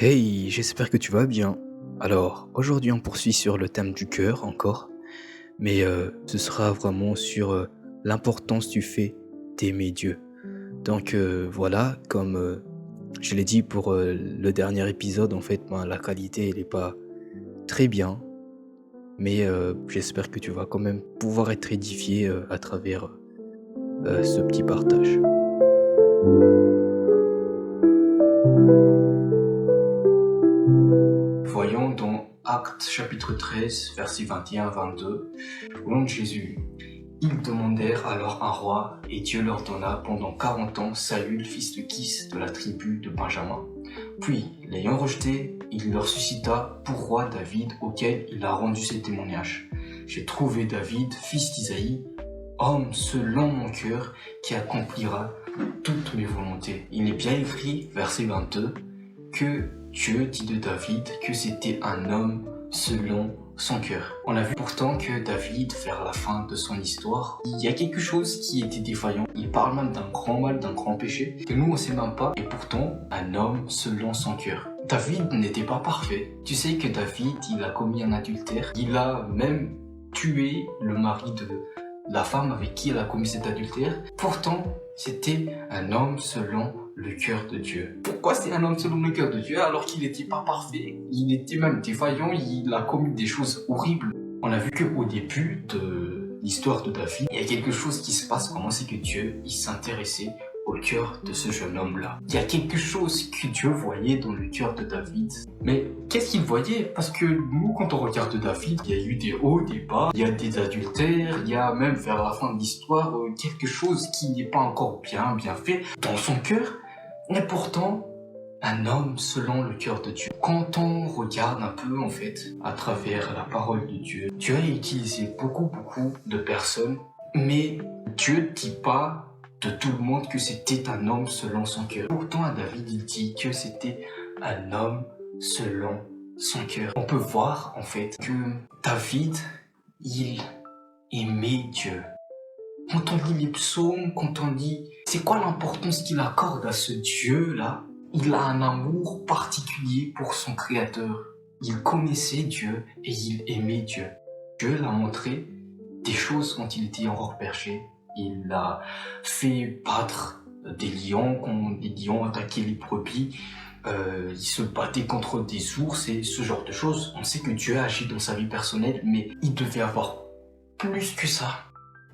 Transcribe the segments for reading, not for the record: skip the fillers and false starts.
Hey, j'espère que tu vas bien. Alors, aujourd'hui, on poursuit sur le thème du cœur encore, mais ce sera vraiment sur l'importance du fait d'aimer Dieu. Donc voilà, comme je l'ai dit pour le dernier épisode, en fait, la qualité, elle n'est pas très bien, mais j'espère que tu vas quand même pouvoir être édifié à travers ce petit partage. Voyons dans Actes chapitre 13, versets 21 à 22, au nom de Jésus. Ils demandèrent alors un roi, et Dieu leur donna pendant 40 ans Saül, fils de Kis, de la tribu de Benjamin. Puis, l'ayant rejeté, il leur suscita pour roi David, auquel il a rendu ses témoignages. J'ai trouvé David, fils d'Isaïe, homme selon mon cœur, qui accomplira toutes mes volontés. Il est bien écrit, verset 22, que Dieu dit de David que c'était un homme selon son cœur. On a vu pourtant que David, vers la fin de son histoire, il y a quelque chose qui était défaillant. Il parle même d'un grand mal, d'un grand péché, que nous on sait même pas, et pourtant un homme selon son cœur. David n'était pas parfait. Tu sais que David, il a commis un adultère. Il a même tué le mari de la femme avec qui il a commis cet adultère. Pourtant, c'était un homme selon le cœur de Dieu. Pourquoi c'est un homme selon le cœur de Dieu alors qu'il n'était pas parfait? Il était même défaillant, il a commis des choses horribles. On a vu qu'au début de l'histoire de David, il y a quelque chose qui se passe. Comment c'est que Dieu il s'intéressait au cœur de ce jeune homme-là? Il y a quelque chose que Dieu voyait dans le cœur de David. Mais qu'est-ce qu'il voyait? Parce que nous, quand on regarde David, il y a eu des hauts, des bas, il y a des adultères, il y a même vers la fin de l'histoire quelque chose qui n'est pas encore bien fait dans son cœur. Et pourtant, un homme selon le cœur de Dieu. Quand on regarde un peu en fait à travers la parole de Dieu, Dieu a utilisé beaucoup de personnes, mais Dieu ne dit pas de tout le monde que c'était un homme selon son cœur. Pourtant, à David, il dit que c'était un homme selon son cœur. On peut voir en fait que David, il aimait Dieu. Quand on lit les psaumes, quand on lit, c'est quoi l'importance qu'il accorde à ce Dieu-là? Il a un amour particulier pour son Créateur. Il connaissait Dieu et il aimait Dieu. Dieu l'a montré des choses quand il était encore perché. Il a fait battre des lions quand les lions attaquaient les brebis. Il se battait contre des ours et ce genre de choses. On sait que Dieu agit dans sa vie personnelle, mais il devait avoir plus que ça.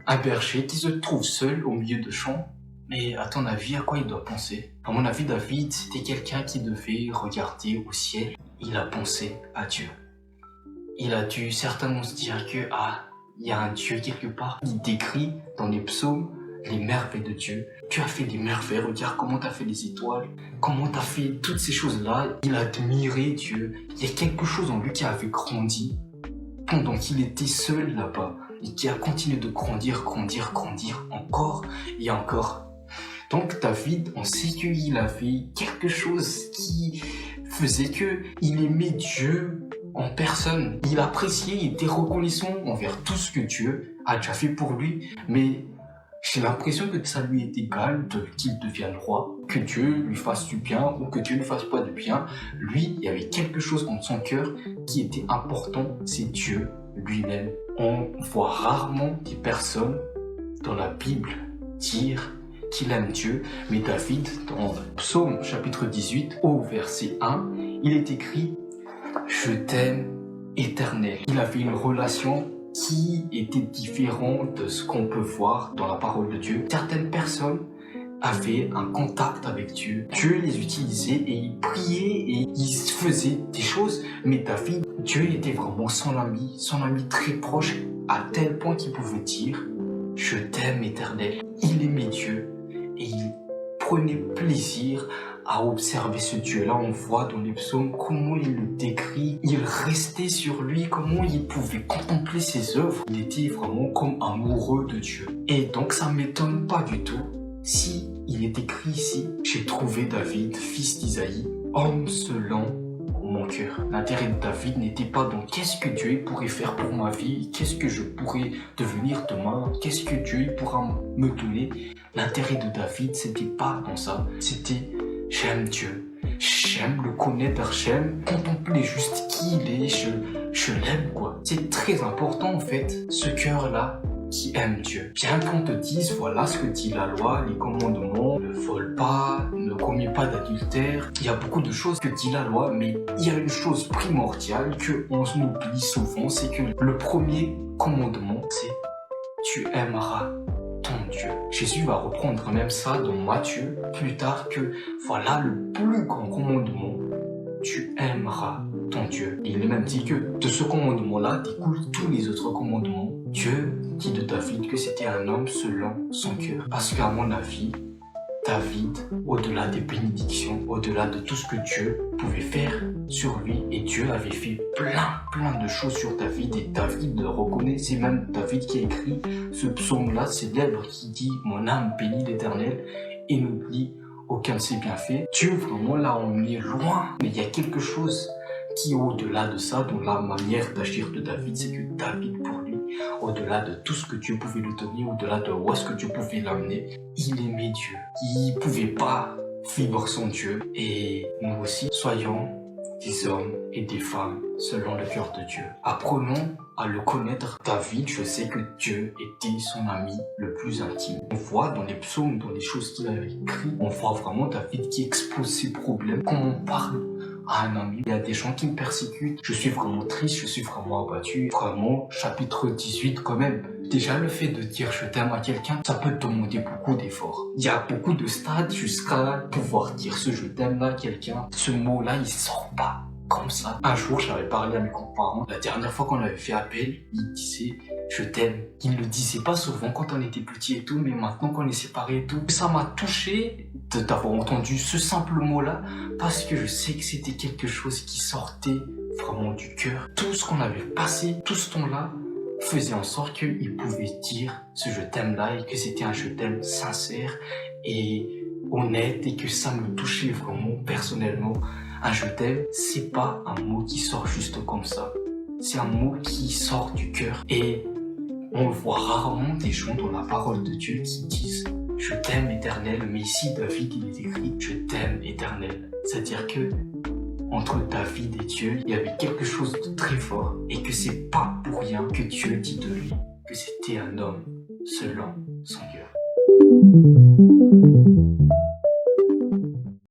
Un berger qui se trouve seul au milieu de champs. Mais à ton avis, à quoi il doit penser? À mon avis, David, c'était quelqu'un qui devait regarder au ciel. Il a pensé à Dieu. Il a dû certainement se dire que, il y a un Dieu quelque part. Il décrit dans les psaumes les merveilles de Dieu. Tu as fait des merveilles, regarde comment tu as fait les étoiles, comment tu as fait toutes ces choses-là. Il a admiré Dieu. Il y a quelque chose en lui qui avait grandi pendant qu'il était seul là-bas et qui a continué de grandir encore et encore. Donc David, on sait qu'il avait quelque chose qui faisait qu'il aimait Dieu en personne. Il appréciait, il était reconnaissant envers tout ce que Dieu a déjà fait pour lui. Mais j'ai l'impression que ça lui est égal qu'il devienne roi, que Dieu lui fasse du bien ou que Dieu ne fasse pas du bien. Lui, il y avait quelque chose dans son cœur qui était important, c'est Dieu lui-même. On voit rarement des personnes dans la Bible dire qu'il aime Dieu, mais David, dans Psaume chapitre 18, au verset 1, il est écrit « Je t'aime, Éternel ». Il avait une relation qui était différente de ce qu'on peut voir dans la parole de Dieu. Certaines personnes avaient un contact avec Dieu. Dieu les utilisait et ils priaient et ils faisaient des choses, mais David, Dieu était vraiment son ami très proche, à tel point qu'il pouvait dire « Je t'aime, Éternel ». Il aimait Dieu et il prenait plaisir à observer ce Dieu-là. On voit dans les psaumes comment il le décrit. Il restait sur lui, comment il pouvait contempler ses œuvres. Il était vraiment comme amoureux de Dieu. Et donc ça ne m'étonne pas du tout si il est écrit ici « J'ai trouvé David, fils d'Isaïe, homme selon mon cœur ». L'intérêt de David n'était pas dans qu'est-ce que Dieu pourrait faire pour ma vie, qu'est-ce que je pourrais devenir demain, qu'est-ce que Dieu pourra me donner. L'intérêt de David, c'était pas dans ça, c'était j'aime Dieu, j'aime le connaître, j'aime contempler juste qui il est, je l'aime quoi. C'est très important en fait, ce cœur-là qui aime Dieu. Bien qu'on te dise, voilà ce que dit la loi, les commandements, ne vole pas, ne commets pas d'adultère. Il y a beaucoup de choses que dit la loi, mais il y a une chose primordiale qu'on oublie souvent, c'est que le premier commandement, c'est tu aimeras ton Dieu. Jésus va reprendre même ça dans Matthieu plus tard que voilà le plus grand commandement, tu aimeras ton Dieu. Et il est même dit que de ce commandement-là découlent tous les autres commandements. Dieu dit de David que c'était un homme selon son cœur. Parce qu'à mon avis, David, au-delà des bénédictions, au-delà de tout ce que Dieu pouvait faire sur lui, et Dieu avait fait plein de choses sur David, et David le reconnaît. C'est même David qui a écrit ce psaume-là célèbre qui dit « Mon âme bénit l'Éternel et n'oublie aucun de ses bienfaits ». Dieu vraiment l'a emmené loin, mais il y a quelque chose qui est au-delà de ça, dans la manière d'agir de David, c'est que David, pour lui, au-delà de tout ce que Dieu pouvait lui donner, au-delà de où est-ce que Dieu pouvait l'amener, il aimait Dieu. Il ne pouvait pas vivre sans Dieu. Et nous aussi, soyons des hommes et des femmes selon le cœur de Dieu. Apprenons à le connaître. David, je sais que Dieu était son ami le plus intime. On voit dans les psaumes, dans les choses qu'il avait écrites, on voit vraiment David qui expose ses problèmes, comment on parle à un ami. Il y a des gens qui me persécutent, je suis vraiment triste, je suis vraiment abattu. Vraiment, chapitre 18 quand même. Déjà, le fait de dire je t'aime à quelqu'un, ça peut te demander beaucoup d'efforts. Il y a beaucoup de stades jusqu'à pouvoir dire ce je t'aime là à quelqu'un. Ce mot-là, il sort pas comme ça. Un jour, j'avais parlé à mes grands-parents. La dernière fois qu'on avait fait appel, ils disaient je t'aime. Ils ne le disaient pas souvent quand on était petit et tout, mais maintenant qu'on est séparés et tout, ça m'a touché d'avoir entendu ce simple mot-là, parce que je sais que c'était quelque chose qui sortait vraiment du cœur. Tout ce qu'on avait passé, tout ce temps-là, faisait en sorte qu'il pouvait dire ce je t'aime là, et que c'était un je t'aime sincère et honnête, et que ça me touchait vraiment personnellement. Un je t'aime, c'est pas un mot qui sort juste comme ça. C'est un mot qui sort du cœur. Et on voit rarement des gens dans la parole de Dieu qui disent je t'aime éternel, mais ici David il est écrit je t'aime éternel. C'est-à-dire que entre David et Dieu, il y avait quelque chose de très fort, et que c'est pas pour rien que Dieu dit de lui que c'était un homme selon son cœur.